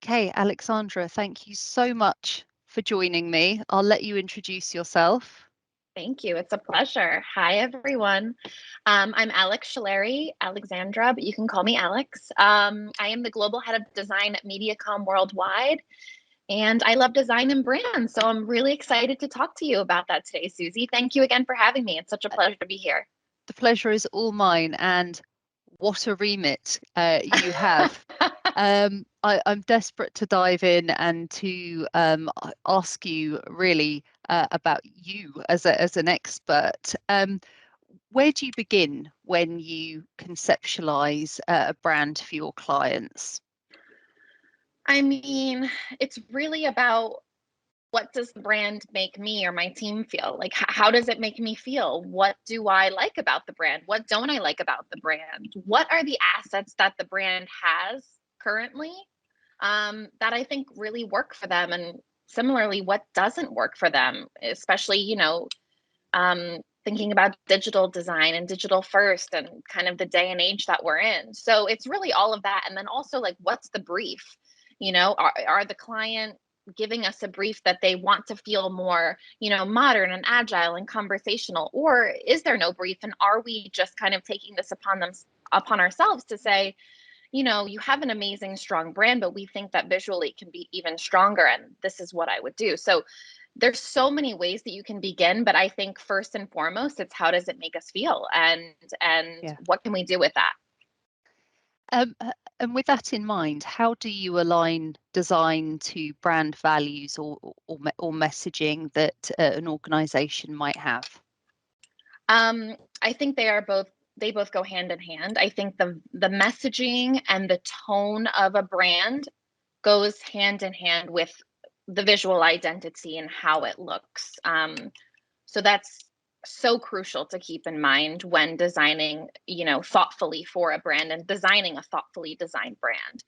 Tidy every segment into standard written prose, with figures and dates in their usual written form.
Okay, Alexandra, thank you so much for joining me. I'll let you introduce yourself. Thank you. It's a pleasure. Hi, everyone. I'm Alex Scillieri, Alexandra, but you can call me Alex. I am the global head of design at MediaCom Worldwide, and I love design and brand. So I'm really excited to talk to you about that today, Suzy. Thank you again for having me. It's such a pleasure to be here. The pleasure is all mine, and what a remit you have. I'm desperate to dive in and to ask you really about you as an expert. Where do you begin when you conceptualize a brand for your clients? I mean, it's really about what does the brand make me or my team feel? Like, how does it make me feel? What do I like about the brand? What don't I like about the brand? What are the assets that the brand has currently that I think really work for them? And similarly, what doesn't work for them, especially, thinking about digital design and digital first and kind of the day and age that we're in. So it's really all of that. And then also, like, what's the brief? Are the client giving us a brief that they want to feel more, modern and agile and conversational, or is there no brief? And are we just kind of taking this upon ourselves to say, you have an amazing, strong brand, but we think that visually it can be even stronger, and this is what I would do. So there's so many ways that you can begin, but I think first and foremost, it's how does it make us feel, and Yeah. what can we do with that? And with that in mind, how do you align design to brand values or messaging that an organization might have? I think they both go hand in hand. I think the messaging and the tone of a brand goes hand in hand with the visual identity and how it looks. So that's so crucial to keep in mind when designing, thoughtfully for a brand and designing a thoughtfully designed brand.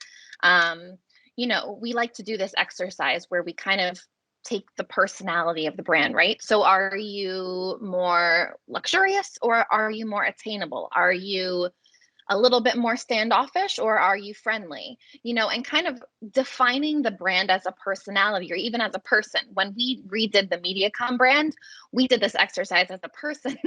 We like to do this exercise where we kind of take the personality of the brand, right? So are you more luxurious or are you more attainable? Are you a little bit more standoffish or are you friendly? And kind of defining the brand as a personality or even as a person. When we redid the MediaCom brand, we did this exercise as a person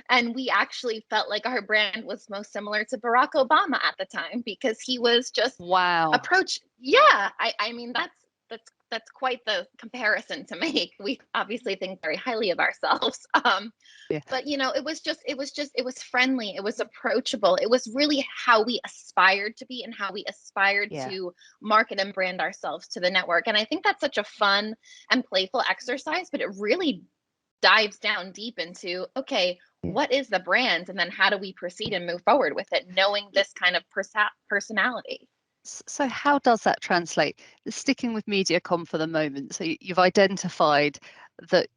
and we actually felt like our brand was most similar to Barack Obama at the time because he was just Wow. approach. Yeah, I mean that's quite the comparison to make. We obviously think very highly of ourselves. Yeah. But it was friendly, it was approachable, it was really how we aspired to be and how we aspired Yeah. to market and brand ourselves to the network. And I think that's such a fun and playful exercise, but it really dives down deep into, okay, Yeah. what is the brand, and then how do we proceed and move forward with it, knowing this kind of personality. So how does that translate? Sticking with MediaCom for the moment, so you've identified that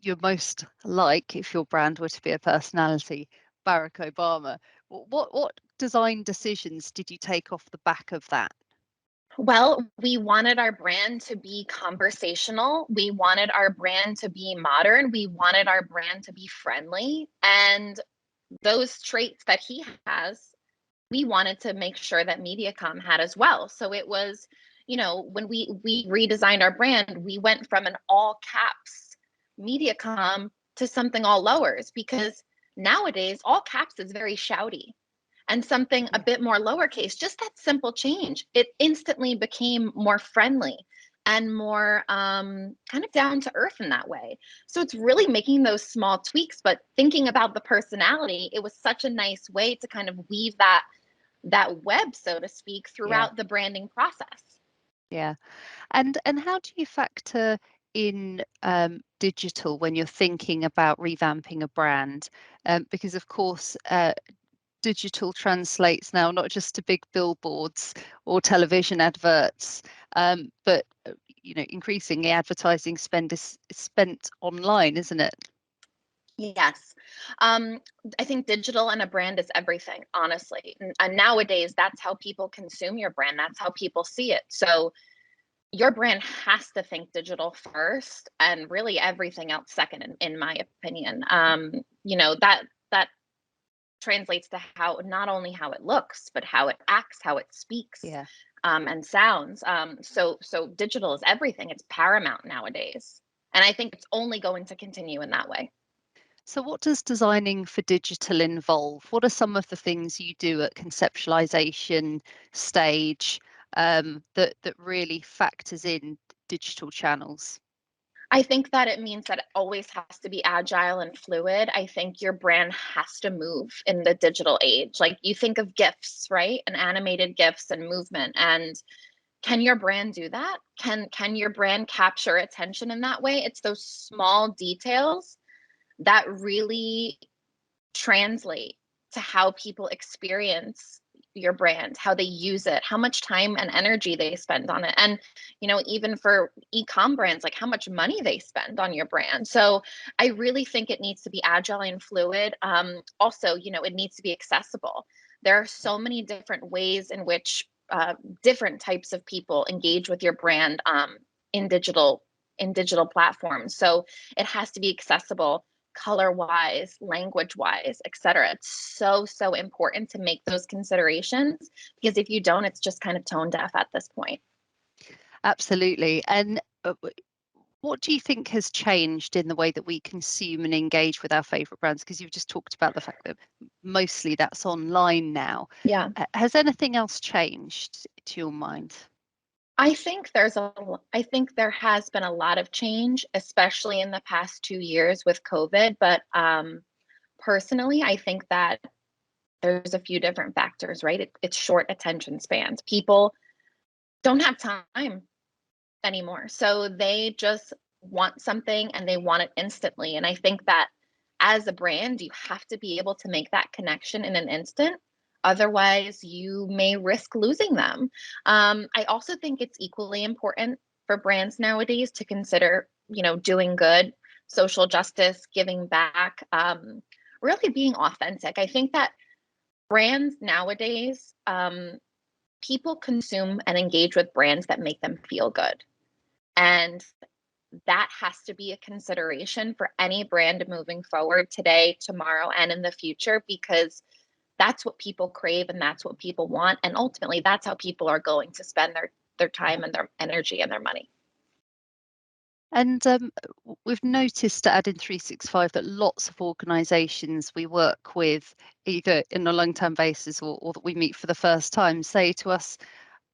you're most like, if your brand were to be a personality, Barack Obama. What design decisions did you take off the back of that? Well, we wanted our brand to be conversational. We wanted our brand to be modern. We wanted our brand to be friendly. And those traits that he has, we wanted to make sure that MediaCom had as well. So it was, when we redesigned our brand, we went from an all caps MediaCom to something all lowers because nowadays all caps is very shouty, and something a Yeah. bit more lowercase, just that simple change, it instantly became more friendly and more kind of down to earth in that way. So it's really making those small tweaks, but thinking about the personality, it was such a nice way to kind of weave that web, so to speak, Yeah. throughout the branding process. Yeah. And how do you factor in digital when you're thinking about revamping a brand? Because of course, digital translates now not just to big billboards or television adverts, but increasingly advertising spend is spent online, isn't it? Yes. Um, I think digital and a brand is everything, honestly. And nowadays, that's how people consume your brand. That's how people see it. So your brand has to think digital first and really everything else second, in my opinion. That translates to how, not only how it looks, but how it acts, how it speaks, Yeah. and sounds. So digital is everything. It's paramount nowadays. And I think it's only going to continue in that way. So what does designing for digital involve? What are some of the things you do at conceptualization stage that really factors in digital channels? I think that it means that it always has to be agile and fluid. I think your brand has to move in the digital age. Like, you think of GIFs, right? And animated GIFs and movement. And can your brand do that? Can your brand capture attention in that way? It's those small details that really translate to how people experience your brand, how they use it, how much time and energy they spend on it. And, even for e-com brands, like how much money they spend on your brand. So I really think it needs to be agile and fluid. Also, it needs to be accessible. There are so many different ways in which different types of people engage with your brand in digital in digital platforms. So it has to be accessible, color wise, language wise, etc. It's so important to make those considerations, because if you don't, it's just kind of tone deaf at this point. Absolutely. And what do you think has changed in the way that we consume and engage with our favorite brands? Because you've just talked about the fact that mostly that's online now. Yeah. Has anything else changed to your mind? I think there has been a lot of change, especially in the past 2 years with COVID. But personally, I think that there's a few different factors, right? It's short attention spans. People don't have time anymore. So they just want something and they want it instantly. And I think that as a brand, you have to be able to make that connection in an instant. Otherwise, you may risk losing them. I also think it's equally important for brands nowadays to consider, doing good, social justice, giving back, really being authentic. I think that brands nowadays, people consume and engage with brands that make them feel good. And that has to be a consideration for any brand moving forward today, tomorrow, and in the future, because that's what people crave and that's what people want. And ultimately, that's how people are going to spend their time and their energy and their money. And we've noticed at Add-in 365 that lots of organisations we work with, either in a long-term basis or that we meet for the first time, say to us,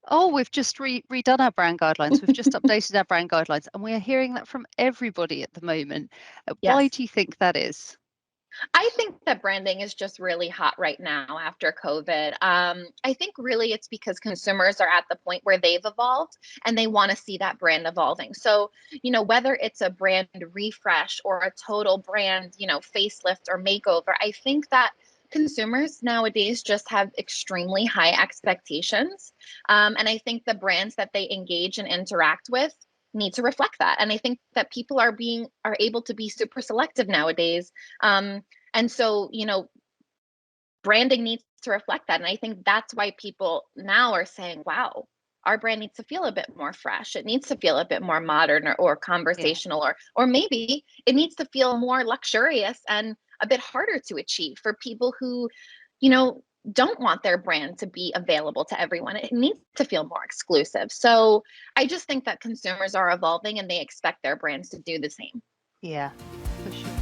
oh, we've just redone our brand guidelines. We've just updated our brand guidelines. And we are hearing that from everybody at the moment. Why Yes. do you think that is? I think that branding is just really hot right now after COVID. I think really it's because consumers are at the point where they've evolved and they want to see that brand evolving. So, whether it's a brand refresh or a total brand, facelift or makeover, I think that consumers nowadays just have extremely high expectations. And I think the brands that they engage and interact with need to reflect that. And I think that people are able to be super selective nowadays. And so, branding needs to reflect that. And I think that's why people now are saying, wow, our brand needs to feel a bit more fresh. It needs to feel a bit more modern or Yeah. conversational, or maybe it needs to feel more luxurious and a bit harder to achieve for people who, you know, don't want their brand to be available to everyone. It needs to feel more exclusive. So I just think that consumers are evolving and they expect their brands to do the same. Yeah, for sure.